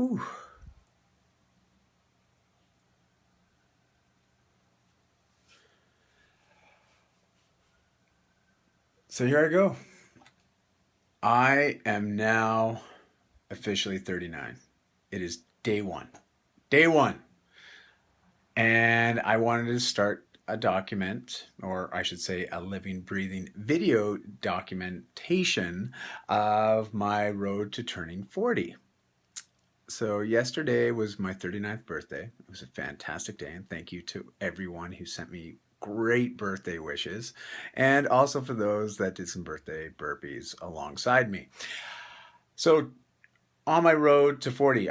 Whew. So here I go. I am now officially 39. It is day one. Day one. And I wanted to start a document, or I should say, a living, breathing video documentation of my road to turning 40. So, yesterday was my 39th birthday. It was a fantastic day, and thank you to everyone who sent me great birthday wishes, and also for those that did some birthday burpees alongside me. So, on my road to 40,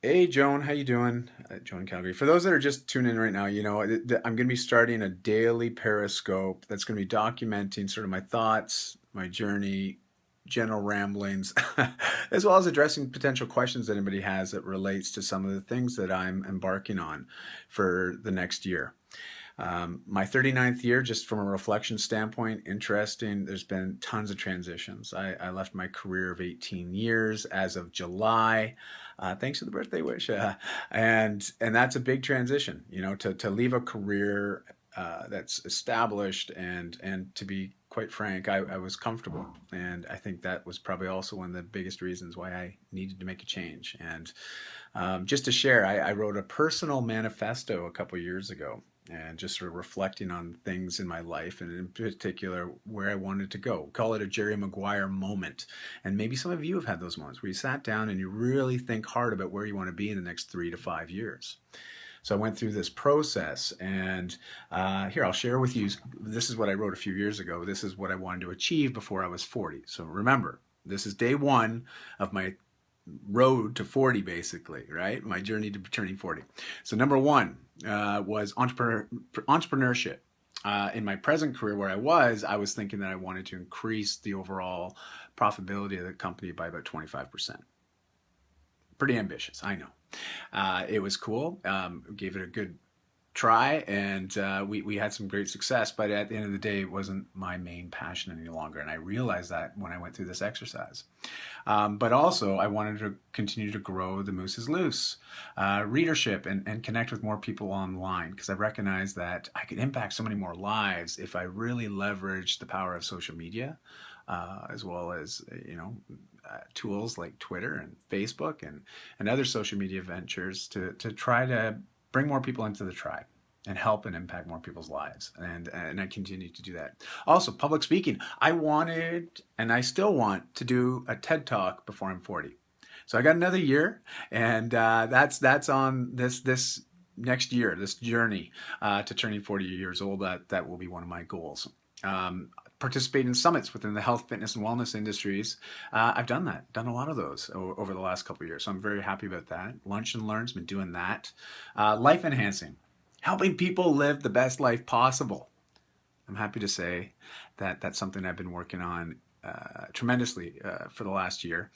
hey Joan, how you doing? Joan Calgary. For those that are just tuning in right now, I'm going to be starting a daily Periscope that's going to be documenting sort of my thoughts, my journey, general ramblings, as well as addressing potential questions that anybody has that relates to some of the things that I'm embarking on for the next year. My 39th year, just from a reflection standpoint, interesting. There's been tons of transitions. I left my career of 18 years as of July, thanks to the birthday wish. And that's a big transition, to leave a career that's established and to be quite frank, I was comfortable. And I think that was probably also one of the biggest reasons why I needed to make a change. And just to share, I wrote a personal manifesto a couple years ago and just sort of reflecting on things in my life and in particular where I wanted to go. Call it a Jerry Maguire moment. And maybe some of you have had those moments where you sat down and you really think hard about where you want to be in the next 3 to 5 years. So I went through this process, and here I'll share with you. This is what I wrote a few years ago. This is what I wanted to achieve before I was 40. So remember, this is day one of my road to 40, basically, right? My journey to turning 40. So number one was entrepreneurship. In my present career where I was thinking that I wanted to increase the overall profitability of the company by about 25%. Pretty ambitious, I know. It was cool. Gave it a good try, and we had some great success. But at the end of the day, it wasn't my main passion any longer, and I realized that when I went through this exercise. But also, I wanted to continue to grow the Moose is Loose readership and connect with more people online, because I recognized that I could impact so many more lives if I really leveraged the power of social media, as well as tools like Twitter and Facebook and other social media ventures to try to bring more people into the tribe and help and impact more people's lives. And I continue to do that. Also, public speaking. I wanted, and I still want, to do a TED Talk before I'm 40. So I got another year, and that's on this next year, this journey to turning 40 years old. That will be one of my goals. Participate in summits within the health, fitness, and wellness industries. I've done a lot of those over the last couple of years. So I'm very happy about that. Lunch and Learn's been doing that. Life enhancing, helping people live the best life possible. I'm happy to say that that's something I've been working on tremendously for the last year.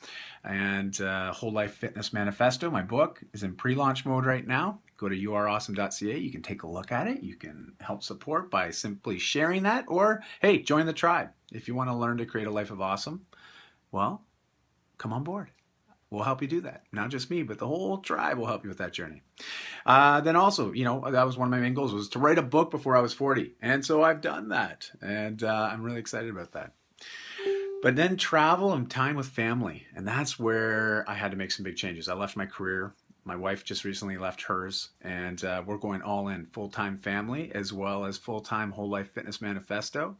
And Whole Life Fitness Manifesto, my book, is in pre-launch mode right now. Go to youareawesome.ca. You can take a look at it. You can help support by simply sharing that, or hey, join the tribe. If you want to learn to create a life of awesome, well, come on board. We'll help you do that. Not just me, but the whole tribe will help you with that journey. Then also, that was one of my main goals, was to write a book before I was 40. And so I've done that. And I'm really excited about that. But then travel and time with family. And that's where I had to make some big changes. I left my career. My wife just recently left hers, and we're going all in, full-time family as well as full-time Whole Life Fitness Manifesto.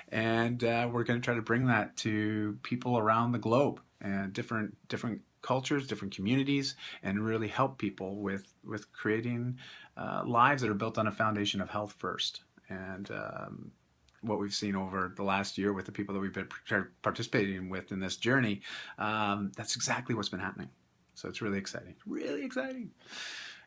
And we're going to try to bring that to people around the globe and different cultures, different communities, and really help people with creating lives that are built on a foundation of health first. And what we've seen over the last year with the people that we've been participating with in this journey, that's exactly what's been happening. So it's really exciting, really exciting.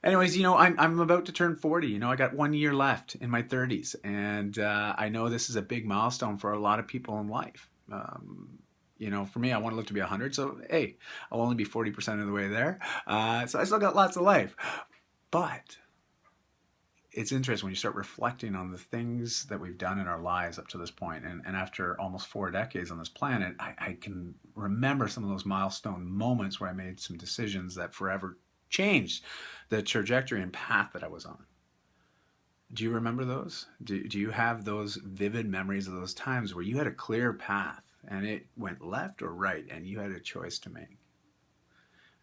Anyways, I'm about to turn 40. I got 1 year left in my 30s, and I know this is a big milestone for a lot of people in life. For me, I want to live to be 100. So, hey, I'll only be 40% of the way there. So I still got lots of life. But it's interesting when you start reflecting on the things that we've done in our lives up to this point. And after almost 4 decades on this planet, I can remember some of those milestone moments where I made some decisions that forever changed the trajectory and path that I was on. Do you remember those? Do you have those vivid memories of those times where you had a clear path and it went left or right and you had a choice to make?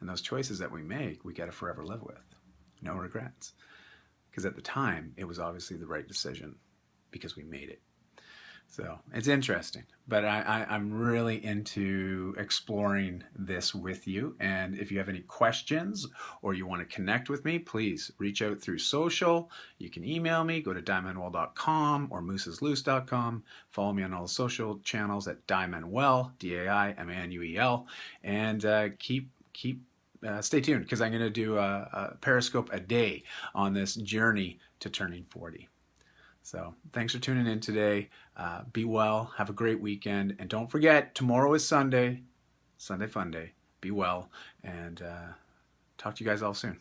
And those choices that we make, we got to forever live with. No regrets. Because at the time, it was obviously the right decision because we made it. So it's interesting, but I'm really into exploring this with you. And if you have any questions or you want to connect with me, please reach out through social. You can email me, go to dimanuel.com or moosesloose.com. Follow me on all the social channels at Dimanuel, Daimanuel, and stay tuned because I'm going to do a Periscope a day on this journey to turning 40. So thanks for tuning in today. Be well. Have a great weekend. And don't forget, tomorrow is Sunday. Sunday Fun Day. Be well. And talk to you guys all soon.